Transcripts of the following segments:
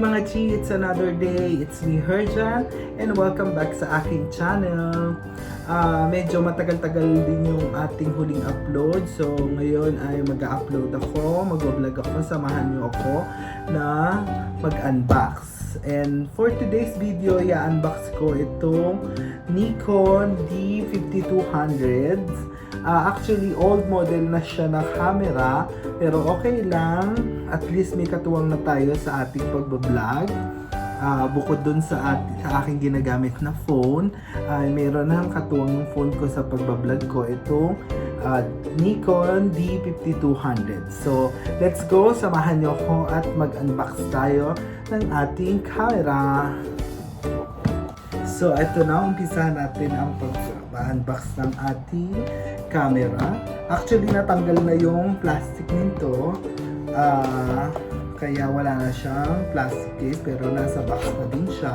mga G, it's another day. It's me, Heirjohn, and welcome back sa aking channel. Medyo matagal-tagal din yung ating huling upload. So, ngayon ay mag-upload ako, mag-vlog ako, samahan niyo ako na mag-unbox. And for today's video, i-unbox ko itong Nikon D5200. Actually, old model na siya na camera, pero okay lang. At least may katuwang na tayo sa ating pagbablog. Bukod dun sa aking ginagamit na phone, meron na katuwang yung phone ko sa pagbablog ko, itong Nikon D5200. So, let's go! Samahan nyo ako at mag-unbox tayo ng ating camera. So, ito na, umpisahan natin ang pag-unbox ng ating camera. Actually, natanggal na yung plastic nito. Kaya wala na siyang plastic case, pero nasa box na din siya.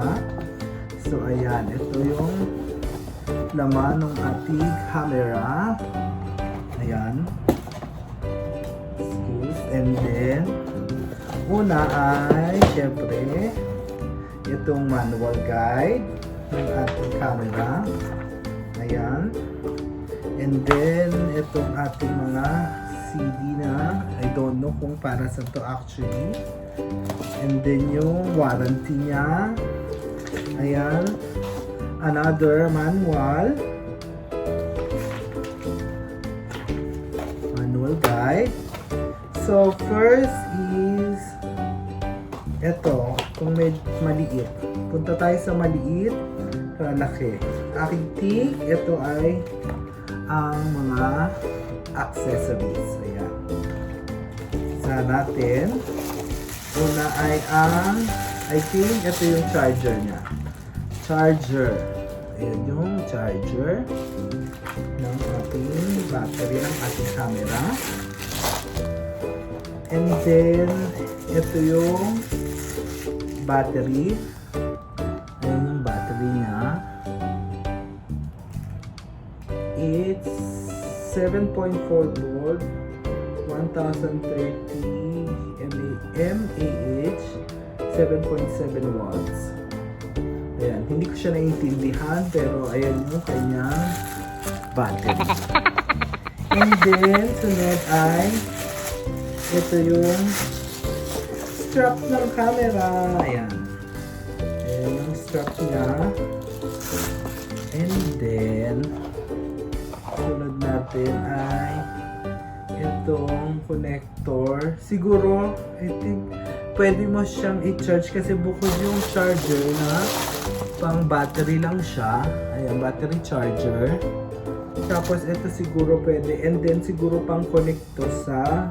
So, ayan. Ito yung laman ng ating camera. Ayan. And then, una ay, syempre, itong manual guide ng ating camera. Ayan. And then, itong ating mga CD na, I don't know kung para sa to actually. And then, yung warranty niya. Ayan. Another manual. Manual guide. So, first is eto, kung may maliit. Punta tayo sa maliit para laki. Aking take, ito ay ang mga accessories. Ayan. Sa natin, una ay ang, I think, ito yung charger niya. Charger. Ayan yung charger ng ating battery ng ating camera. And then, ito yung battery. Ayan yung battery niya. It's 7.4 volt, 1030 mAh, 7.7 watts. Ayan, hindi ko siya naiintindihan, pero ayan yung kanyang battery. And then, sunod ay ito yung strap ng camera. Ayan. Ayan yung strap niya. And then, sunod natin ay itong connector. Siguro, I think, pwede mo siyang i-charge kasi bukod yung charger na pang battery lang siya. Ayan, battery charger. Tapos, ito siguro pwede. And then, siguro pang connector sa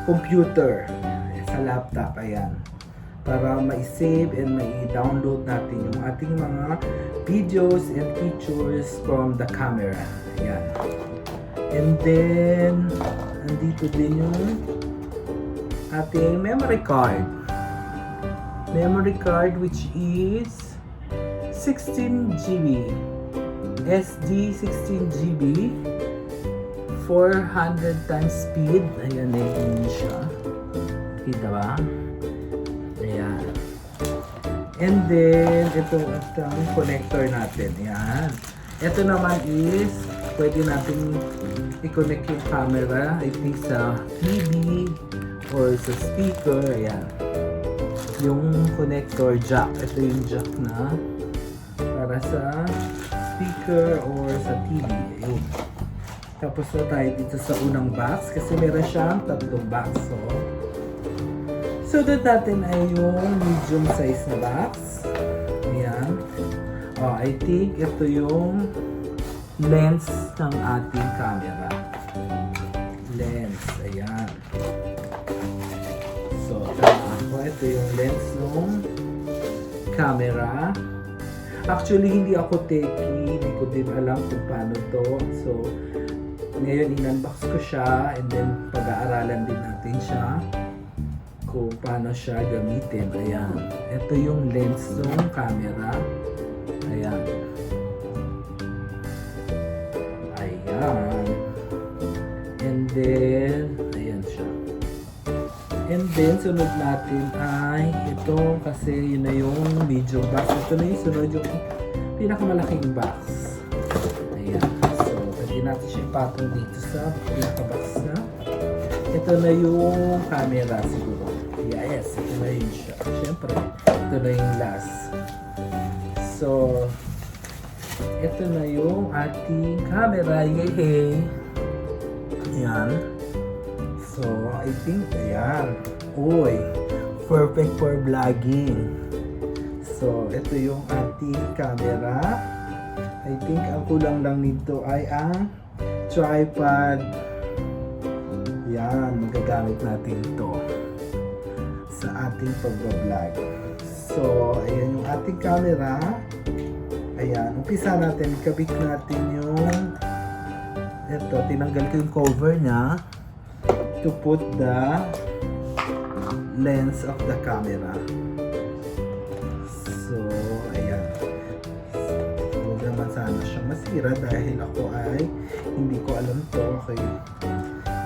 computer. Sa laptop. Ayan. Para ma-save and ma-download natin yung ating mga videos and pictures from the camera. Ayan. And then, andito din yung ating memory card. Memory card which is 16 GB. SD 16 GB. 400 times speed. Ayan na yun siya. Kita ba? Ayan. And then, ito ang connector natin. Ayan. Ito naman is, pwede natin i-connect yung camera, I think sa TV or sa speaker. Ayan. Yung connector jack. Ito yung jack na para sa speaker or sa TV. Ayun. Tapos na tayo dito sa unang box kasi meron siyang tatlong box. So doon natin ay yung medium size na box. Ayan. I think ito yung lens ng ating camera. Lens. Ayan. So, ito yung lens ng camera. Actually, hindi ako techie. Hindi ko din alam kung paano to. So, ngayon, in-unbox ko siya and then pag-aaralan din natin siya kung paano siya gamitin. Ayan. Ito yung lens ng camera. Ayan. Ayan. And then, ayan siya. And then, sunod natin ay ito dito kasi yun na yung video box. Ito na yung sunod, yung pinakamalaking box. Ayan. So, pwede natin siya ipatong dito sa pinaka-box na. Ito na yung camera siguro. Yes, ito na yun siya. Siyempre, ito na yung last. So, ito na yung ating camera. Yay! Ayan. So, I think, ayan. Uy, perfect for vlogging. So, ito yung ating camera. I think, ang kulang lang nito ay ang tripod. Yan, magagamit natin ito sa ating pag-vlog. So, ayan yung ating camera. Ayan, umpisa natin, ikabit natin yung ito, tinanggal ko yung cover niya to put the lens of the camera. So, ayan. Huwag naman sana siya masira dahil ako ay hindi ko alam to. Okay.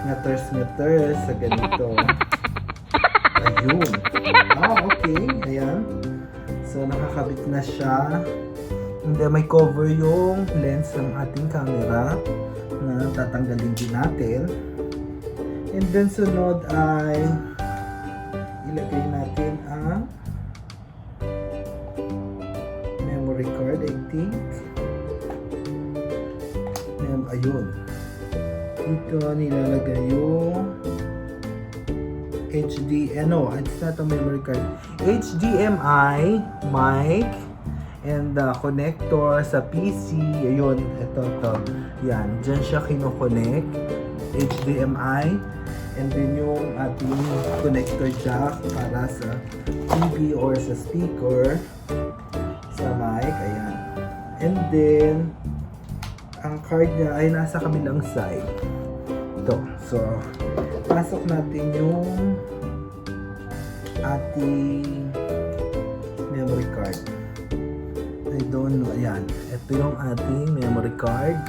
Ngaters sa ganito. Ayun. Okay. Ayan. So, nakakabit na siya. And then, may cover yung lens ng ating camera na tatanggalin din natin. And then, sunod ay ilagay natin ang memory card, I think. Ayun. Dito nilalagay yung no, it's not a memory card. HDMI, mic, and connector sa PC. Ayun, ito. Yan, dyan siya kinoconnect. HDMI. And then yung ating connector jack para sa TV or sa speaker. Sa mic, ayan. And then, ang card niya ay nasa kabilang side. Ito. So, pasok natin yung ating memory card. I don't know. Ayan. Ito yung ating memory card.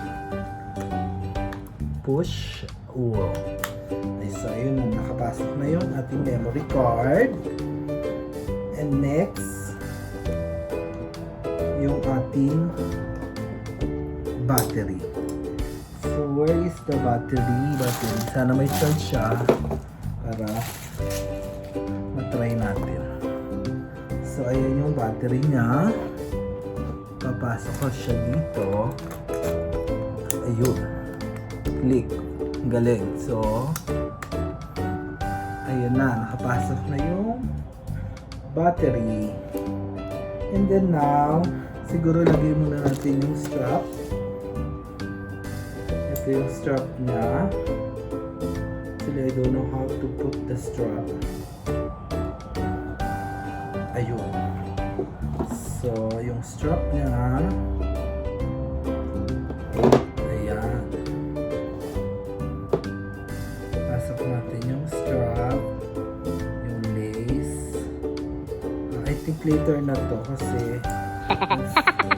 Push. Wow. So, ayun na. Nakapasok na yung ating memory card. And next, yung ating battery. So, where is the battery? Sana may charge siya para matry natin. So, ayun yung battery niya. Papasok ko siya dito. Ayun. Click. Galing. So, ayun na. Nakapasok na yung battery. And then now, siguro lagay muna natin yung strap. Ito yung strap niya. Actually, I don't know how to put the strap. Ayun. So, yung strap niya. Ayan. Pasok natin yung strap. Yung lace. I think later na to kasi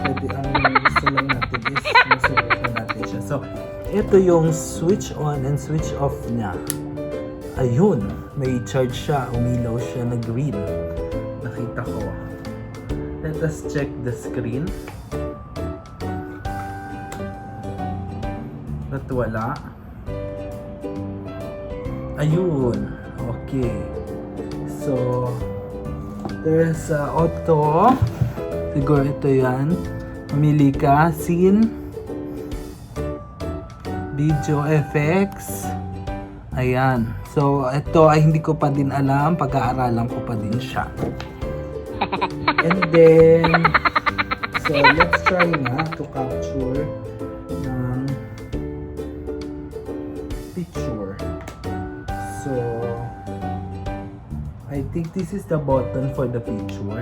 pwede ang gusto lang natin is masubukan natin siya. So, ito yung switch on and switch off niya. Ayun, may charge siya, umilaw siya na green. Nakita ko. Let us check the screen. Ba't wala? Ayun. Okay. So, there's auto. Siguro ito yan. Mamili ka. Scene. Video effects. Ayan. So, ito ay hindi ko pa din alam. Pag-aaralan ko pa din siya. And then, so let's try na to capture ng picture. So, I think this is the button for the picture.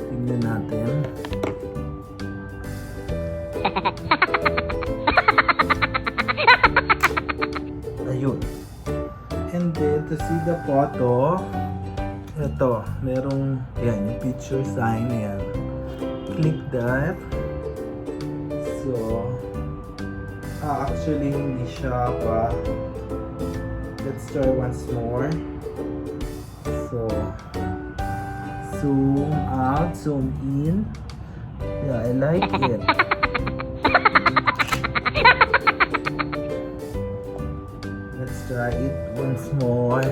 Tingnan natin. Ayun. And then, to see the photo, ito, merong, yan, yung picture sign, yan. Click that. So, actually, hindi siya pa. Let's try once more. Zoom out, zoom in. Yeah, I like it. Let's try it once more.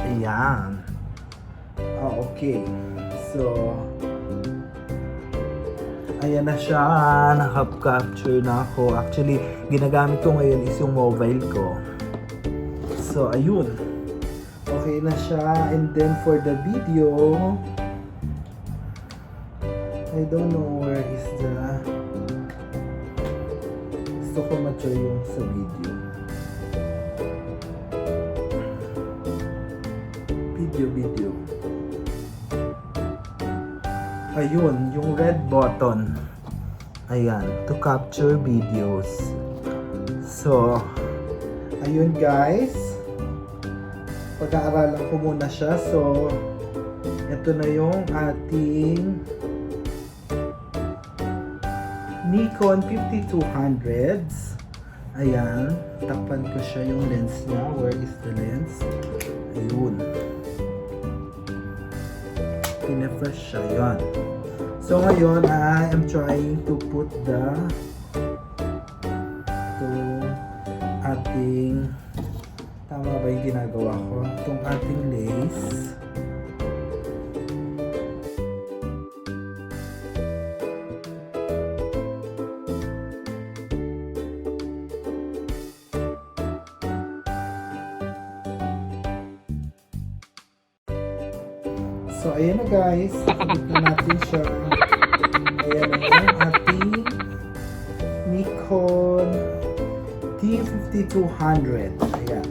Ayan. Oh, okay. So, ayan na siya. Nakap-capture na ako. Actually, ginagamit ko ngayon is yung mobile ko. So, ayun. Okay na siya. And then, for the video, I don't know where is the... Gusto ko ma-try yung sa video. Video. Ayun, yung red button. Ayan, to capture videos. So, ayun guys. Pag-aaralan ko muna siya. So, ito na yung ating Nikon 5200s. Ayan, takpan ko siya yung lens niya. Where is the lens? Ayun. Pinefresh siya. Yan. So ngayon, I am trying to put ating, tama ba yung ginagawa ko? Itong ating lace. So, ayan na guys. Sabit na natin siya. Ayan na yung ating Nikon D5200. Ayan.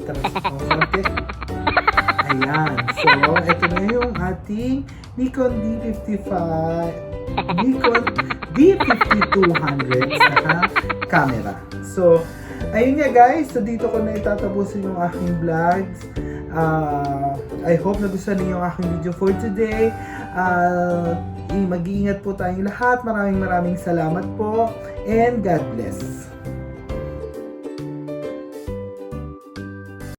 Transformatic. Ayan. So, ito na yung ating Nikon D5200 sa camera. So, ayun nga guys. So, dito ko na itatapusin yung aking vlogs. I hope nagustuhan niyo yung aking video for today. Mag-iingat po tayong lahat. Maraming salamat po. And God bless.